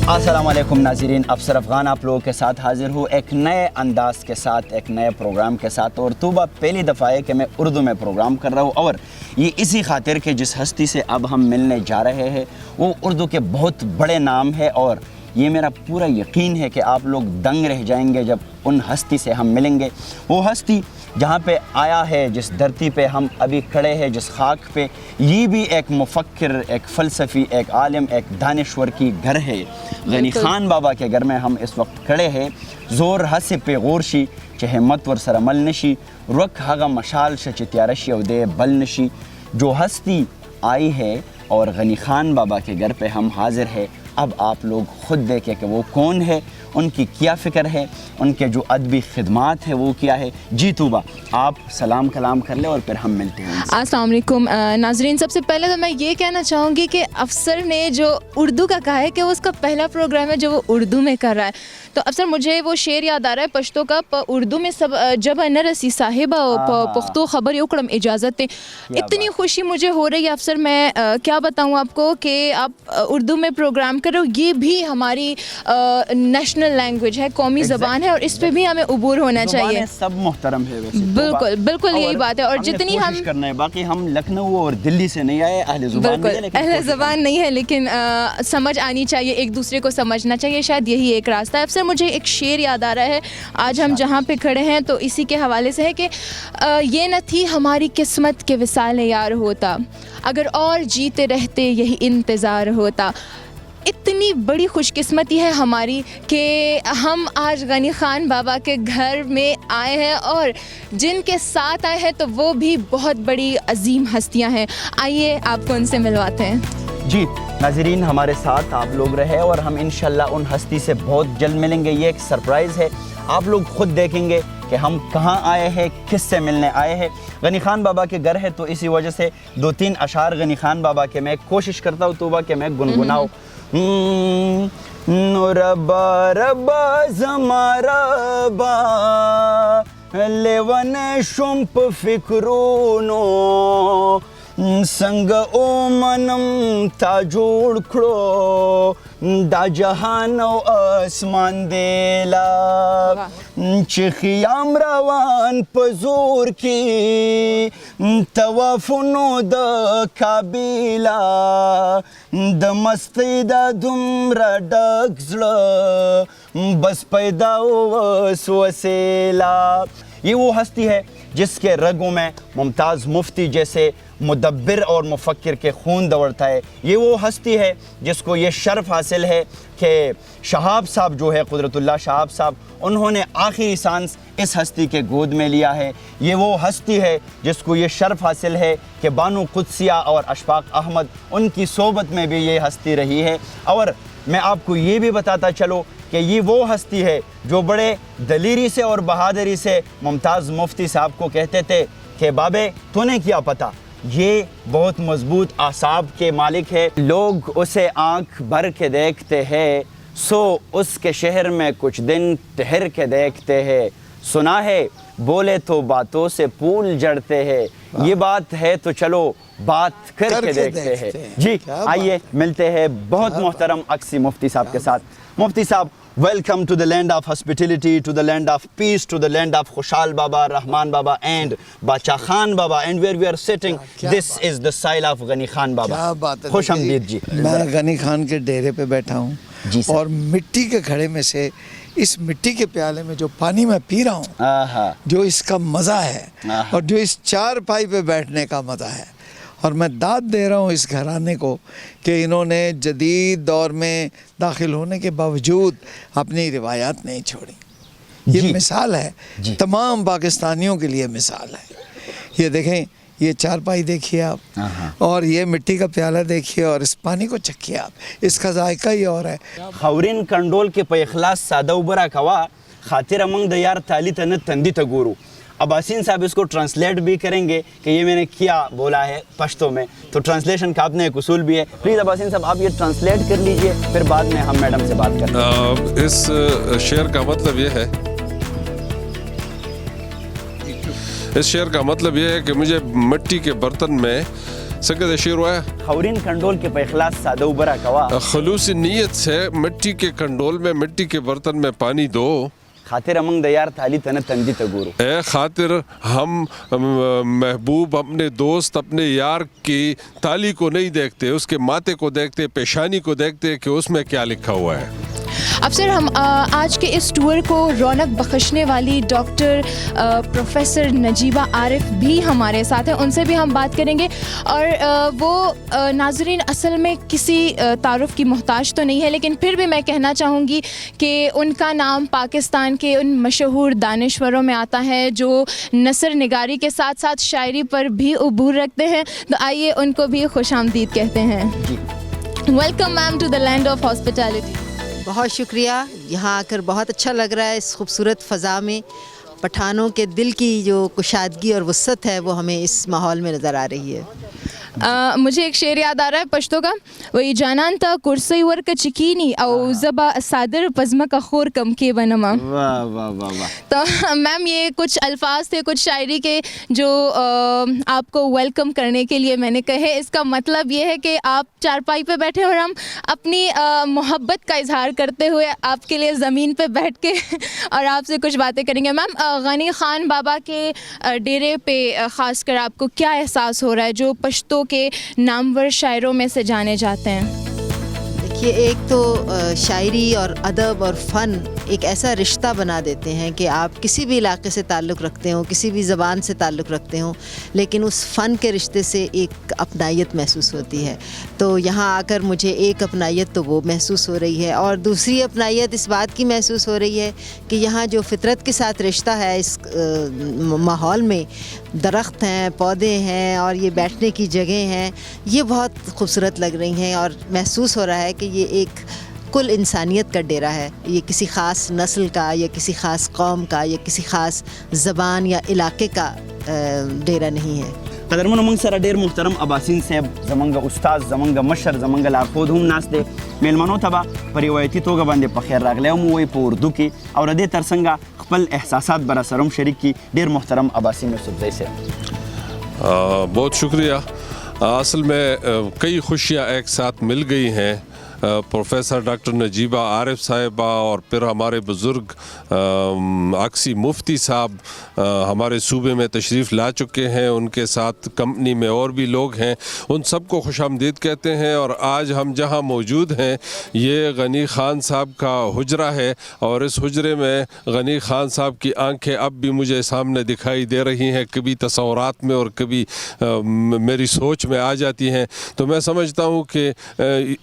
अस्सलाम वालेकुम नाज़रीन, अफसर अफ़गान आप लोगों के साथ हाज़िर हूँ एक नए अंदाज़ के साथ, एक नए प्रोग्राम के साथ। और तोबा पहली दफ़ा है कि मैं उर्दू में प्रोग्राम कर रहा हूँ, और ये इसी खातिर कि जिस हस्ती से अब हम मिलने जा रहे हैं वो उर्दू के बहुत बड़े नाम है, और ये मेरा पूरा यकीन है कि आप लोग दंग रह जाएंगे जब उन हस्ती से हम मिलेंगे। वो हस्ती जहाँ पे आया है, जिस धरती पे हम अभी खड़े हैं, जिस खाक पे, ये भी एक मुफक्किर, एक फ़लसफ़ी, एक आलिम, एक दानिश्वर की घर है। गनी खान बाबा के घर में हम इस वक्त खड़े हैं। ज़ोर हसे पे गोरशी चे हिम्मत वर सर अमल नशी, रुख हगा मशाल श चे त्यारशी अवदे बल नशी। जो हस्ती आई है और गनी खान बाबा के घर पे हम हाज़िर है। अब आप लोग ख़ुद देखें कि वो कौन है, उनकी क्या फ़िक्र है, उनके जो अदबी खिदमात है वो क्या है। जी तूबा, आप सलाम कलाम कर ले और फिर हम मिलते हैं। अस्सलाम वालेकुम नाज़रीन, सबसे पहले तो मैं ये कहना चाहूँगी कि अफसर ने जो उर्दू का कहा है कि वो उसका पहला प्रोग्राम है जो वो उर्दू में कर रहा है। तो अफसर मुझे वो शेर याद आ रहा है पश्तो का, उर्दू में सब जब न रसी साहिबा पुख्तो ख़बर उकड़म इजाज़त। इतनी खुशी मुझे हो रही है अफसर, मैं क्या बताऊँ आपको कि आप उर्दू में प्रोग्राम करो। ये भी हमारी नेशनल लैंग्वेज है, कौमी ज़बान है, और इस पे भी हमें उबूर होना चाहिए। सब मुहतरम है वैसे। बिल्कुल बिल्कुल यही बात है। और जितनी हम करना है, बाकी हम लखनऊ और दिल्ली से नहीं आए, अहले ज़ुबान नहीं है, लेकिन अहले ज़बान नहीं है, लेकिन समझ आनी चाहिए, एक दूसरे को समझना चाहिए, शायद यही एक रास्ता है। अफसर मुझे एक शेर याद आ रहा है आज हम जहाँ पे खड़े हैं, तो इसी के हवाले से है कि ये न थी हमारी किस्मत के विसाल यार होता, अगर और जीते रहते यही इंतज़ार होता। इतनी बड़ी खुशकिस्मती है हमारी कि हम आज गनी खान बाबा के घर में आए हैं, और जिनके साथ आए हैं तो वो भी बहुत बड़ी अजीम हस्तियां हैं। आइए आपको उनसे मिलवाते हैं। जी नाज़रीन, हमारे साथ आप लोग रहे और हम इंशाल्लाह उन हस्ती से बहुत जल्द मिलेंगे। ये एक सरप्राइज़ है, आप लोग खुद देखेंगे कि हम कहाँ आए हैं, किस से मिलने आए हैं। गनी खान बाबा के घर है तो इसी वजह से 2-3 अशार गनी खान बाबा के मैं कोशिश करता हूँ तोबा कि मैं गुनगुनाऊँ। रब्बा रब्बा ज़मा रब्बा लेवन शुम्प फिक्रूनो संग ओ मनम ताजोड़ खड़ो दा जहान आसमान देला चिखियाम रवान पजोर की तवाफुनो द काबिला द मस्ती दा दुमरा डगजला बस पैदा वसेला। ये वो हस्ती है जिसके रगों में मुमताज़ मुफ्ती जैसे मुदब्बिर और मुफक्किर के खून दौड़ता है। ये वो हस्ती है जिसको ये शर्फ हासिल है कि शहाब साहब जो है, कुदरतुल्लाह शहाब साहब, उन्होंने आखिरी सांस इस हस्ती के गोद में लिया है। ये वो हस्ती है जिसको ये शर्फ हासिल है कि बानो कुदसिया और अशफाक अहमद, उनकी सोबत में भी ये हस्ती रही है। और मैं आपको ये भी बताता चलो कि ये वो हस्ती है जो बड़े दलीरी से और बहादुरी से मुमताज़ मुफ्ती साहब को कहते थे कि बाबे तूने क्या पता, ये बहुत मजबूत आसाब के मालिक है, लोग उसे आंख भर के देखते हैं, सो उसके शहर में कुछ दिन ठहर के देखते हैं, सुना है बोले तो बातों से पूल जड़ते हैं, ये बात है तो चलो बात करके देखते हैं। जी आइए मिलते हैं बहुत मोहतरम अक्सी मुफ्ती साहब के साथ। मुफ्ती साहब, welcome to the land of hospitality, to the land of peace, to the land of Khushal Baba, Rahman Baba and Bacha Khan Baba, and where we are sitting, this is the soil of Gani Khan Baba। क्या बात है, खुश आमदीद जी। मैं गनी खान के डेरे पे बैठा हूँ और मिट्टी के घड़े में से इस मिट्टी के प्याले में जो पानी मैं पी रहा हूँ, जो इसका मज़ा है और जो इस चारपाई पे बैठने का मज़ा है, और मैं दाद दे रहा हूँ इस घराने को कि इन्होंने जदीद दौर में दाखिल होने के बावजूद अपनी रिवायात नहीं छोड़ी। ये मिसाल है, तमाम पाकिस्तानियों के लिए मिसाल है। ये देखें, ये चारपाई देखिए आप, और ये मिट्टी का प्याला देखिए, और इस पानी को चखिए आप, इसका जायका ही और है। खौरिन कंडोल के पे इखलास सादा उबरा कवा खातिर अमंग दयार ताली तन तंदी तगुरु। अब असीन साहब इसको ट्रांसलेट भी करेंगे कि ये मैंने क्या बोला है पश्तो में, तो ट्रांसलेशन का अपने एक उसूल भी है। प्लीज़ अब असीन साहब आप ये ट्रांसलेट कर लीजिए, फिर बाद में हम मैडम से बात करते हैं। इस शेर का मतलब ये है, इस शेर का मतलब ये है कि मुझे मिट्टी के बर्तन में څنګه د شعر وایه خورین کنډول کې په اخلاص ساده اوبه راکوه خلوص نیت سے مٹی کے کنڈول میں مٹی کے برتن میں پانی دو خاطر موږ د یار تالی ته نه تندي ته ګورو اے خاطر ہم محبوب اپنے دوست اپنے یار کی تالی کو نہیں دیکھتے اس کے ماتھے کو دیکھتے پیشانی کو دیکھتے کہ اس میں کیا لکھا ہوا ہے افسر ہم آج کے اس ٹور کو رونق بخشنے والی ڈاکٹر پروفیسر نجیبہ عارف بھی ہمارے ساتھ ہیں, ان سے بھی ہم بات کریں گے. اور وہ ناظرین اصل میں کسی تعارف کی محتاج تو نہیں ہے, لیکن پھر بھی میں کہنا چاہوں گی کہ ان کا نام پاکستان کے ان مشہور دانشوروں میں آتا ہے جو نثر نگاری کے ساتھ ساتھ شاعری پر بھی عبور رکھتے ہیں. تو آئیے ان کو بھی خوش آمدید کہتے ہیں. Welcome ma'am to the land of hospitality. بہت شکریہ, یہاں آ کر بہت اچھا لگ رہا ہے. اس خوبصورت فضا میں پٹھانوں کے دل کی جو کشادگی اور وسعت ہے وہ ہمیں اس ماحول میں نظر آ رہی ہے. مجھے ایک شعر یاد آ رہا ہے پشتو کا, وہی جانان تا کرسی ورک چکینی او زبا صادر پزما کا خور کم کے بنما. واہ واہ واہ واہ. تو میم یہ کچھ الفاظ تھے کچھ شاعری کے جو آپ کو ویلکم کرنے کے لیے میں نے کہے. اس کا مطلب یہ ہے کہ آپ چارپائی پہ بیٹھے اور ہم اپنی محبت کا اظہار کرتے ہوئے آپ کے لیے زمین پہ بیٹھ کے اور آپ سے کچھ باتیں کریں گے. میم غنی خان بابا کے ڈیرے پہ خاص کر آپ کو کیا احساس ہو رہا ہے جو پشتو کے نامور شاعروں میں سے جانے جاتے ہیں؟ دیکھیے, ایک تو شاعری اور ادب اور فن ایک ایسا رشتہ بنا دیتے ہیں کہ آپ کسی بھی علاقے سے تعلق رکھتے ہوں, کسی بھی زبان سے تعلق رکھتے ہوں, لیکن اس فن کے رشتے سے ایک اپنائیت محسوس ہوتی ہے. تو یہاں آ کر مجھے ایک اپنائیت تو وہ محسوس ہو رہی ہے, اور دوسری اپنائیت اس بات کی محسوس ہو رہی ہے کہ یہاں جو فطرت کے ساتھ رشتہ ہے اس ماحول میں, درخت ہیں, پودے ہیں اور یہ بیٹھنے کی جگہیں ہیں, یہ بہت خوبصورت لگ رہی ہیں. اور محسوس ہو رہا ہے کہ یہ ایک کل انسانیت کا ڈیرا ہے. یہ کسی خاص نسل کا یا کسی خاص قوم کا یا کسی خاص زبان یا علاقے کا ډیره نہیں ہے. قدرمنو موږ سره ډېر محترم اباسین صاحب زمونږ استاد زمونږ مشر زمونږ لارښود هم ناست دی. میلمنو ته به په روایتي توګه باندې په خیر راغلی هم وایي په اردو کې, او د دې تر څنګه خپل احساسات به راسره هم شریک کړي. ډېر محترم اباسین یوسفزئی صاحب, بہت شکریہ. اصل میں کئی خوشیاں ایک ساتھ مل گئی ہیں. پروفیسر ڈاکٹر نجیبہ عارف صاحبہ اور پھر ہمارے بزرگ اقصی مفتی صاحب ہمارے صوبے میں تشریف لا چکے ہیں, ان کے ساتھ کمپنی میں اور بھی لوگ ہیں, ان سب کو خوش آمدید کہتے ہیں. اور آج ہم جہاں موجود ہیں یہ غنی خان صاحب کا حجرہ ہے, اور اس حجرے میں غنی خان صاحب کی آنکھیں اب بھی مجھے سامنے دکھائی دے رہی ہیں, کبھی تصورات میں اور کبھی میری سوچ میں آ جاتی ہیں. تو میں سمجھتا ہوں کہ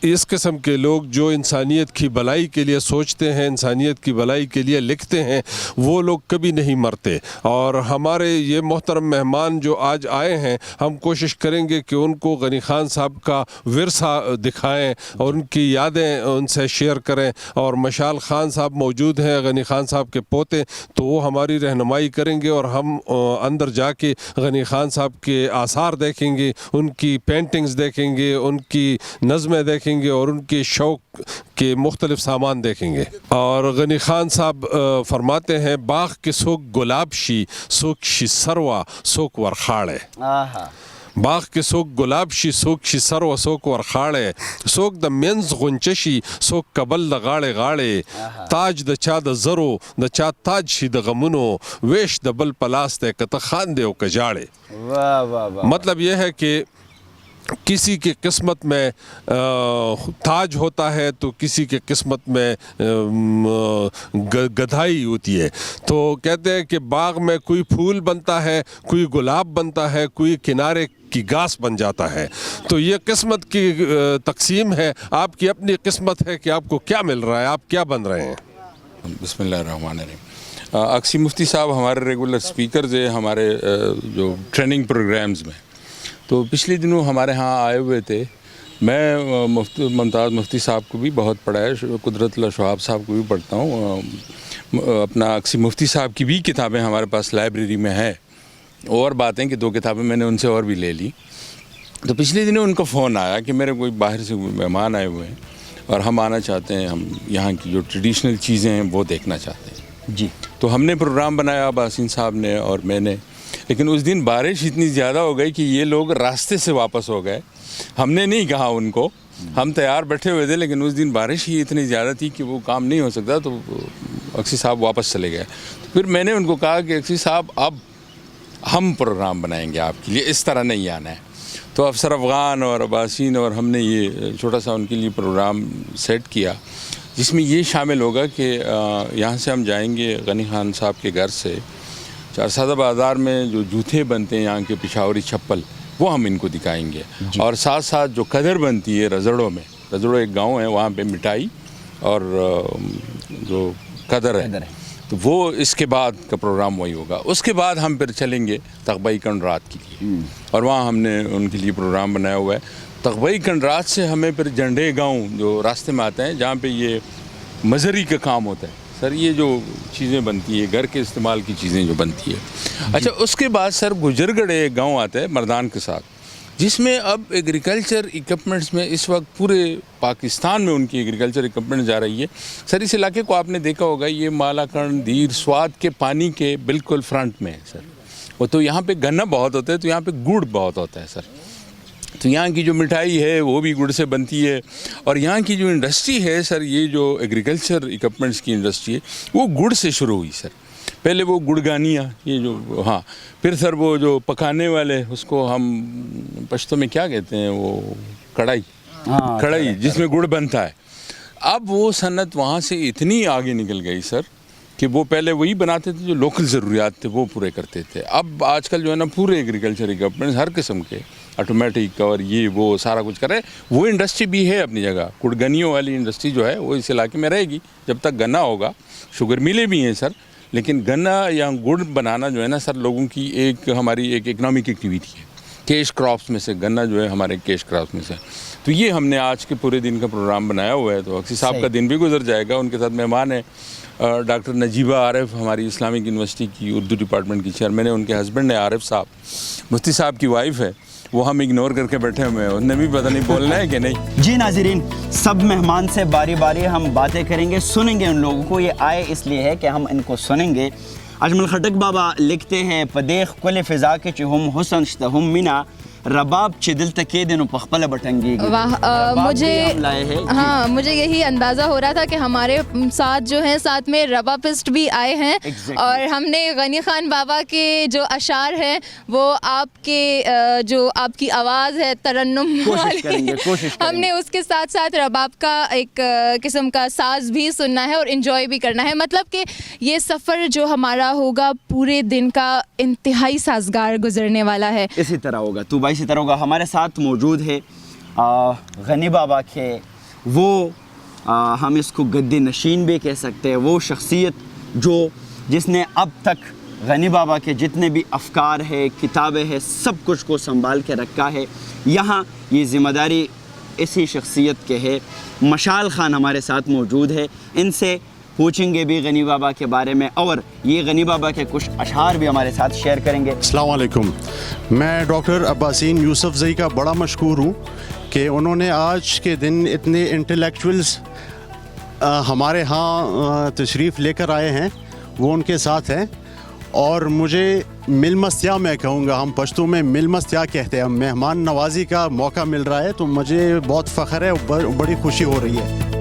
اس قسم کے لوگ جو انسانیت کی بھلائی کے لیے سوچتے ہیں, انسانیت کی بھلائی کے لیے لکھتے ہیں, وہ لوگ کبھی نہیں مرتے. اور ہمارے یہ محترم مہمان جو آج آئے ہیں, ہم کوشش کریں گے کہ ان کو غنی خان صاحب کا ورثہ دکھائیں اور ان کی یادیں ان سے شیئر کریں. اور مشال خان صاحب موجود ہیں, غنی خان صاحب کے پوتے, تو وہ ہماری رہنمائی کریں گے اور ہم اندر جا کے غنی خان صاحب کے آثار دیکھیں گے, ان کی پینٹنگز دیکھیں گے, ان کی نظمیں دیکھیں گے اور ان کی شوق کے مختلف سامان دیکھیں گے. اور غنی خان صاحب فرماتے ہیں, باغ کے سوک گلاب شی سوک شی سروا سوک ورخاڑے. باغ کے سوک گلاب شی سوک شی سروا سوک ورخاڑے, سوک د منز غنچشی سوک قبل د غاڑے غاڑے, تاج د چا د زرو د چا تاج شی د غمونو, ویش د بل پلاس تے کت خان دے او کجاڑے. مطلب یہ ہے کہ کسی کی قسمت میں تاج ہوتا ہے تو کسی کے قسمت میں گدھائی ہوتی ہے. تو کہتے ہیں کہ باغ میں کوئی پھول بنتا ہے, کوئی گلاب بنتا ہے, کوئی کنارے کی گھاس بن جاتا ہے. تو یہ قسمت کی تقسیم ہے, آپ کی اپنی قسمت ہے کہ آپ کو کیا مل رہا ہے, آپ کیا بن رہے ہیں. بسم اللہ الرحمن الرحیم. اقصی مفتی صاحب ہمارے ریگولر سپیکرز ہیں ہمارے جو ٹریننگ پروگرامز میں. تو پچھلے دنوں ہمارے ہاں آئے ہوئے تھے. میں ممتاز مفتی صاحب کو بھی بہت پڑھا ہے, قدرت اللہ شہاب صاحب کو بھی پڑھتا ہوں. اپنا اقصی مفتی صاحب کی بھی کتابیں ہمارے پاس لائبریری میں ہیں, اور باتیں کہ 2 کتابیں میں نے ان سے اور بھی لے لی. تو پچھلے دنوں ان کا فون آیا کہ میرے کوئی باہر سے مہمان آئے ہوئے ہیں اور ہم آنا چاہتے ہیں, ہم یہاں کی جو ٹریڈیشنل چیزیں ہیں وہ دیکھنا چاہتے ہیں. جی. تو ہم نے پروگرام بنایا, اباسین صاحب نے اور میں نے, लेकिन उस दिन बारिश इतनी ज़्यादा हो गई कि ये लोग रास्ते से वापस हो गए। हमने नहीं कहा उनको, हम तैयार बैठे हुए थे, लेकिन उस दिन बारिश ही इतनी ज़्यादा थी कि वो काम नहीं हो सकता, तो अक्सी साहब वापस चले गए। फिर मैंने उनको कहा कि अक्सी साहब अब हम प्रोग्राम बनाएंगे आपके लिए, इस तरह नहीं आना है। तो अफसर अफ़गान और अब्बासीन और हमने ये छोटा सा उनके लिए प्रोग्राम सेट किया, जिसमें ये शामिल होगा कि यहाँ से हम जाएंगे गनी खान साहब के घर से चारसादा बाज़ार में जो जूते बनते हैं यहाँ के पिशावरी चप्पल, वो हम इनको दिखाएंगे, और साथ साथ जो कदर बनती है रजड़ों में, रजड़ों एक गांव है, वहाँ पे मिठाई और जो कदर है, तो वो इसके बाद का प्रोग्राम वही होगा। उसके बाद हम फिर चलेंगे तकबई कंडरात के लिए, और वहाँ हमने उनके लिए प्रोग्राम बनाया हुआ है। तकबई कंडरात से हमें फिर जंडे गांव जो रास्ते में आते हैं, जहाँ पे ये मजरी का काम होता है सर, ये जो चीज़ें बनती है घर के इस्तेमाल की चीज़ें जो बनती है। अच्छा, उसके बाद सर गुजरगढ़ एक गांव आता है मर्दान के साथ, जिसमें अब एग्रीकल्चर इक्विपमेंट्स में इस वक्त पूरे पाकिस्तान में उनकी एग्रीकल्चर इक्विपमेंट जा रही है। सर इस इलाके को आपने देखा होगा, ये मालाकंड दीर स्वाद के पानी के बिल्कुल फ्रंट में है सर। वो तो यहाँ पे गन्ना बहुत होता है, तो यहाँ पे गुड़ बहुत होता है सर। तो यहाँ की जो मिठाई है वो भी गुड़ से बनती है, और यहाँ की जो इंडस्ट्री है सर, ये जो एग्रीकल्चर इक्विपमेंट्स की इंडस्ट्री है वो गुड़ से शुरू हुई सर। पहले वो गुड़गानियाँ, ये जो, हाँ, फिर सर वो जो पकाने वाले, उसको हम पश्तो में क्या कहते हैं, वो कढ़ाई, कढ़ाई जिसमें गुड़ बनता है। अब वो सन्नत वहाँ से इतनी आगे निकल गई सर कि वो पहले वही बनाते थे जो लोकल ज़रूरियात थे वो पूरे करते थे। अब आजकल जो है ना पूरे एग्रीकल्चर इक्विपमेंट्स हर किस्म के ऑटोमेटिक और ये वो सारा कुछ कर रहे हैं। वो इंडस्ट्री भी है अपनी जगह, गुड़गनियों वाली इंडस्ट्री जो है वो इस इलाके में रहेगी जब तक गन्ना होगा। शुगर मिलें भी हैं सर, लेकिन गन्ना या गुड़ बनाना जो है ना सर, लोगों की एक हमारी एक इकनॉमिक एक्टिविटी है। कैश क्रॉप्स में से गन्ना जो है हमारे कैश क्रॉप्स में से, तो ये हमने आज के पूरे दिन का प्रोग्राम बनाया हुआ है। तो अक्सी साहब का दिन भी गुजर जाएगा, उनके साथ मेहमान है डॉक्टर नजीबा आरिफ, हमारी इस्लामिक यूनिवर्सिटी की उर्दू डिपार्टमेंट की चेयरमैन है। उनके हस्बैंड है आरिफ साहब, मुफ्ती साहब की वाइफ है, वो हम इग्नोर करके बैठे हुए हैं, उन्हें भी पता नहीं बोलना है कि नहीं। जी नाज़रीन, सब मेहमान से बारी बारी हम बातें करेंगे, सुनेंगे उन लोगों को। ये आए इसलिए है कि हम इनको सुनेंगे। अजमल खटक बाबा लिखते हैं, पदेख कुल फ़िज़ा के चुहुम हुसन शतहुम मिना रबाब चिदिल तके दिनों पखपल बटंगी। वाह, मुझे यही अंदाज़ा हो रहा था कि हमारे साथ जो हैं साथ में रबापिस्ट भी आए हैं और हमने गनी खान बाबा के जो अशार हैं वो आपके जो आपकी आवाज़ है तरन्नुम वाली, हमने उसके साथ साथ रबाब का एक किस्म का साज भी सुनना है और इन्जॉय भी करना है। मतलब कि ये सफ़र जो हमारा होगा पूरे दिन का इंतहाई साजगार गुजरने वाला है। इसी तरह होगा, तू इसी तरह होगा। हमारे साथ मौजूद है गनी बाबा के वो हम इसको गद्दी नशीन भी कह सकते हैं, वो शख्सियत जिसने अब तक गनी बाबा के जितने भी अफकार है, किताबें हैं, सब कुछ को संभाल के रखा है। यहाँ ये ज़िम्मेदारी इसी शख्सियत के है। मशाल ख़ान हमारे साथ मौजूद है, इनसे पूछेंगे भी गनी बाबा के बारे में और ये गनी बाबा के कुछ अशआर भी हमारे साथ शेयर करेंगे। अस्सलाम वालेकुम, मैं डॉक्टर अब्बासीन यूसुफ ज़ई का बड़ा मशकूर हूँ कि उन्होंने आज के दिन इतने इंटेलेक्चुअल्स हमारे यहाँ तशरीफ़ लेकर आए हैं, वो उनके साथ हैं। और मुझे मिलमस्तिया मैं कहूँगा, हम पश्तो में मिलमस्तिया कहते हैं, मेहमान नवाजी का मौका मिल रहा है, तो मुझे बहुत फ़ख्र है, बड़ी खुशी हो रही है।